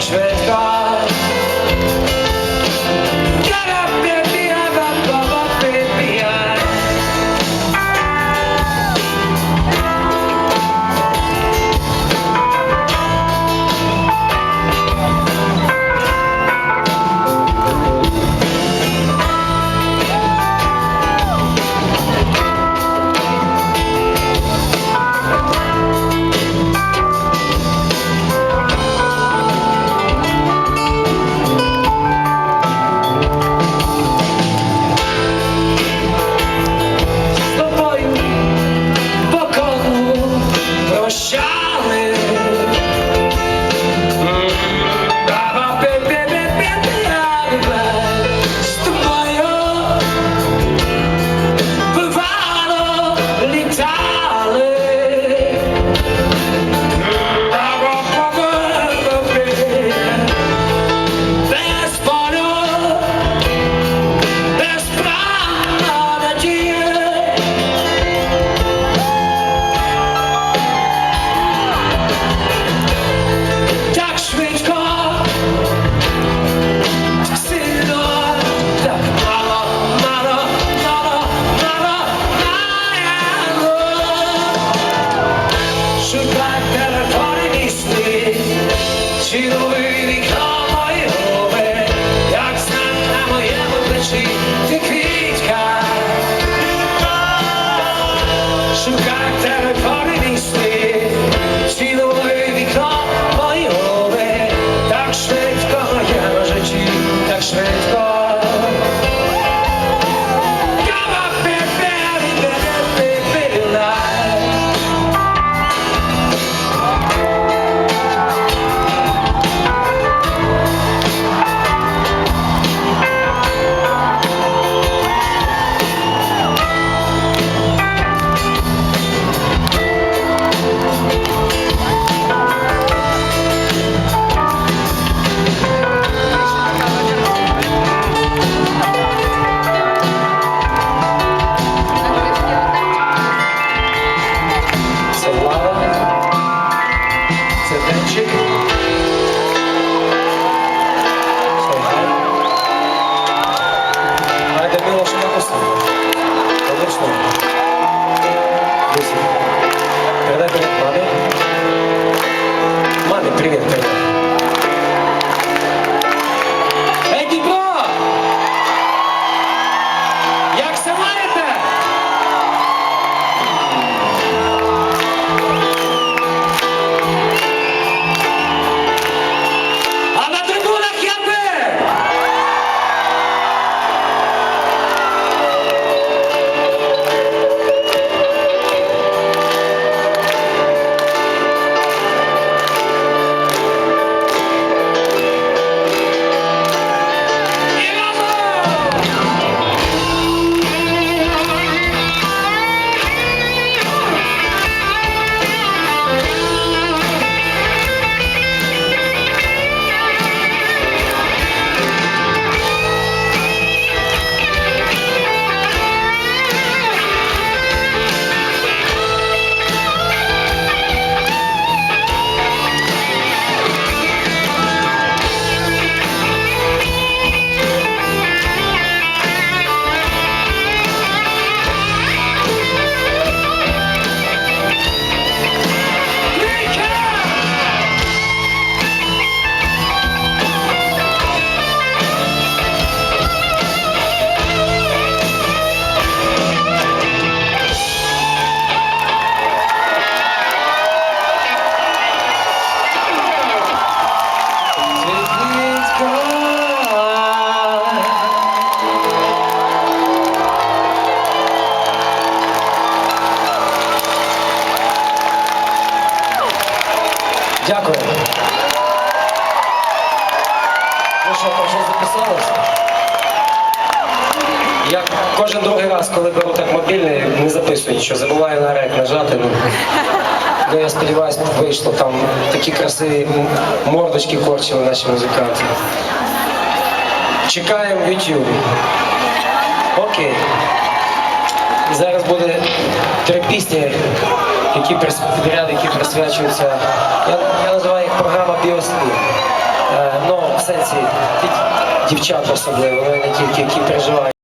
швидко. Цілуй вікно моє, як знак на моєму плечі, ти квітка. Шукай тебе порівні сни, цілуй вікно моє, так швидко в моєму житті, так швидко. Передай привет маме. Маме привет передай. Ей, Дніпро! Як се маєте? А на трибунах як ви? Дякую. Ну що, там щось записалося? Я кожен другий раз, коли беру так мобільний, не записую нічого, забуваю на рек нажати. Ну, я сподіваюся, вийшло. Там такі красиві мордочки корчили наші музиканти. Чекаємо в YouTube. Окей. Зараз буде 3 пісні, які присвячуються, я називаю їх програма «Біослів». Ну, в сенсі, дівчат особливо, ну і не тільки, які переживають.